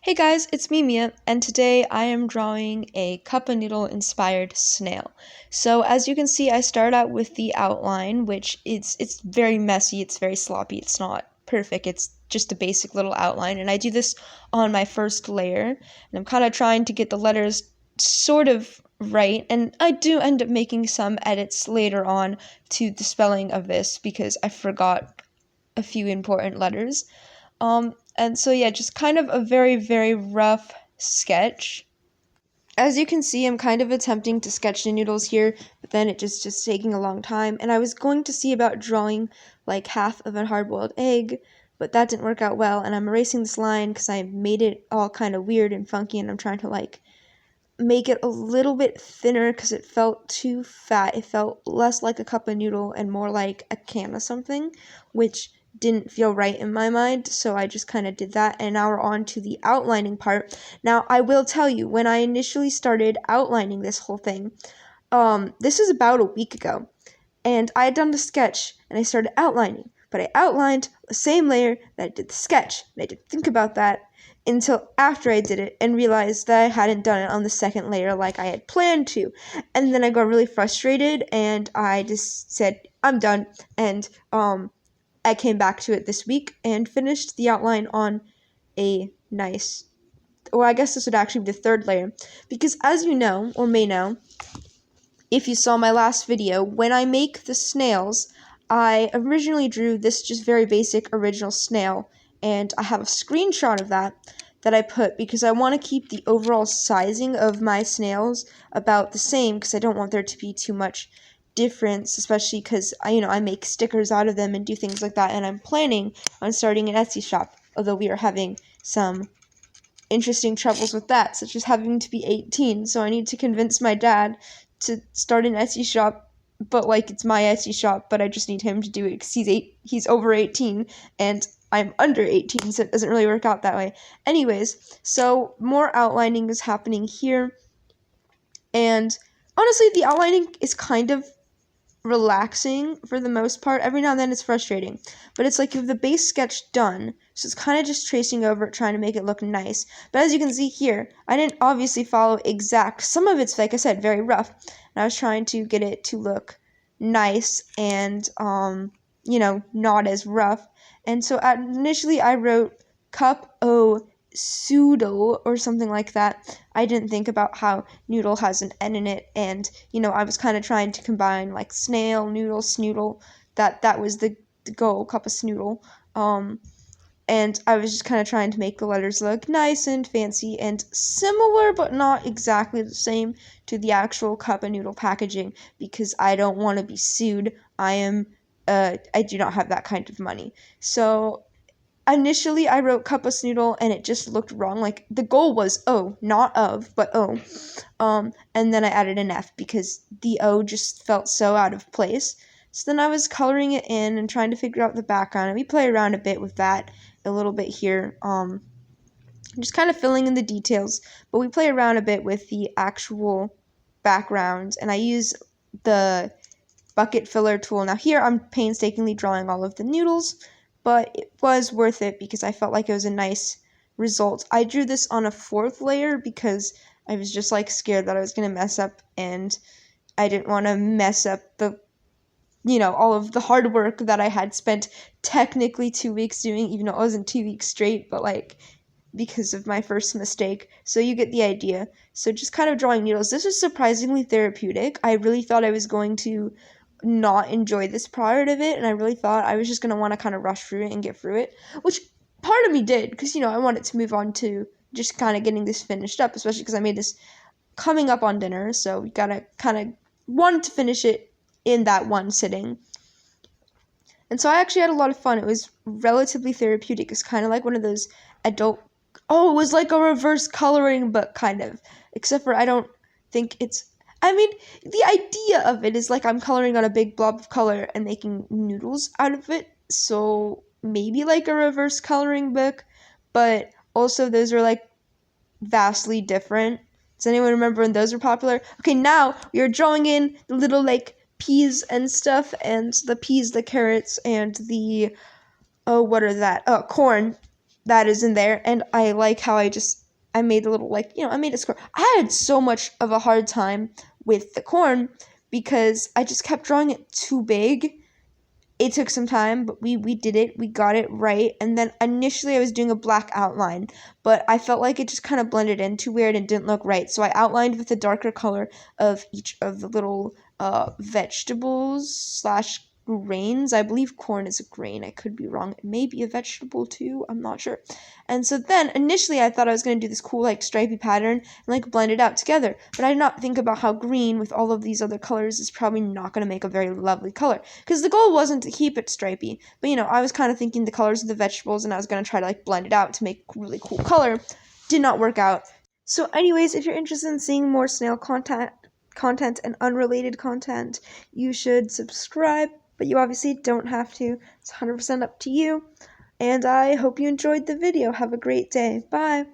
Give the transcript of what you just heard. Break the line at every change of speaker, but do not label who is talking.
Hey guys, it's me Mia, and today I am drawing a cup of noodle inspired snail. So as you can see, I start out with the outline, which it's very messy, it's very sloppy, it's not perfect, it's just a basic little outline, and I do this on my first layer, and I'm kind of trying to get the letters sort of right, and I do end up making some edits later on to the spelling of this because I forgot a few important letters. And so yeah, just kind of a very, very rough sketch. As you can see, I'm kind of attempting to sketch the noodles here, but then it just taking a long time. And I was going to see about drawing like half of a hard-boiled egg, but that didn't work out well. And I'm erasing this line because I made it all kind of weird and funky, and I'm trying to like make it a little bit thinner because it felt too fat. It felt less like a cup of noodle and more like a can of something, which didn't feel right in my mind, so I just kind of did that. And now we're on to the outlining part. Now, I will tell you, when I initially started outlining this whole thing, this was about a week ago, and I had done the sketch, and I started outlining, but I outlined the same layer that I did the sketch, and I didn't think about that until after I did it and realized that I hadn't done it on the second layer like I had planned to. And then I got really frustrated, and I just said, I'm done, and I came back to it this week and finished the outline on a nice, or I guess this would actually be the third layer, because as you know, or may know, if you saw my last video, when I make the snails, I originally drew this just very basic original snail, and I have a screenshot of that I put because I want to keep the overall sizing of my snails about the same because I don't want there to be too much difference, especially because I make stickers out of them and do things like that, and I'm planning on starting an Etsy shop, although we are having some interesting troubles with that, such as having to be 18, so I need to convince my dad to start an Etsy shop, but like it's my Etsy shop, but I just need him to do it because he's over 18 and I'm under 18, so it doesn't really work out that way. Anyways, so more outlining is happening here, and honestly, the outlining is kind of relaxing for the most part. Every now and then it's frustrating, but it's like you have the base sketch done, so it's kind of just tracing over it, trying to make it look nice. But as you can see here, I didn't obviously follow exact. Some of it's, like I said, very rough, and I was trying to get it to look nice and not as rough. And so initially I wrote cup o soodle or something like that. I didn't think about how noodle has an N in it, and I was kind of trying to combine like snail, noodle, snoodle. That was the goal, cup of snoodle. And I was just kind of trying to make the letters look nice and fancy and similar, but not exactly the same to the actual cup of noodle packaging because I don't want to be sued. I do not have that kind of money. So initially I wrote cup of snoodle and it just looked wrong. Like the goal was O, not of, but O. And then I added an F because the O just felt so out of place. So then I was coloring it in and trying to figure out the background, and we play around a bit with that a little bit here. Just kind of filling in the details, but we play around a bit with the actual background, and I use the bucket filler tool. Now here I'm painstakingly drawing all of the noodles, but it was worth it because I felt like it was a nice result. I drew this on a fourth layer because I was just like scared that I was going to mess up, and I didn't want to mess up the all of the hard work that I had spent technically 2 weeks doing, even though it wasn't 2 weeks straight, but like because of my first mistake. So you get the idea. So just kind of drawing noodles. This was surprisingly therapeutic. I really thought I was going to not enjoy this part of it, and I really thought I was just going to want to kind of rush through it and get through it, which part of me did because I wanted to move on to just kind of getting this finished up, especially because I made this coming up on dinner, so we gotta kind of wanted to finish it in that one sitting. And so I actually had a lot of fun. It was relatively therapeutic. It's kind of like one of those adult, it was like a reverse coloring book kind of, except for I don't think it's, the idea of it is like I'm coloring on a big blob of color and making noodles out of it, so maybe like a reverse coloring book, but also those are like vastly different. Does anyone remember when those were popular? Okay, now we are drawing in the little like peas and stuff, and the peas, the carrots, and the what are that? Corn. that is in there, and I like how I made a little, like, I made a square. I had so much of a hard time with the corn because I just kept drawing it too big. It took some time, but we did it. We got it right. And then initially I was doing a black outline, but I felt like it just kind of blended in too weird and didn't look right. So I outlined with a darker color of each of the little vegetables slash grains. I believe corn is a grain. I could be wrong. It may be a vegetable too. I'm not sure. And so then initially I thought I was going to do this cool like stripy pattern and like blend it out together. But I did not think about how green with all of these other colors is probably not going to make a very lovely color. Because the goal wasn't to keep it stripy. But I was kind of thinking the colors of the vegetables and I was going to try to like blend it out to make really cool color. Did not work out. So anyways, if you're interested in seeing more snail content and unrelated content, you should subscribe. But you obviously don't have to. It's 100% up to you. And I hope you enjoyed the video. Have a great day. Bye.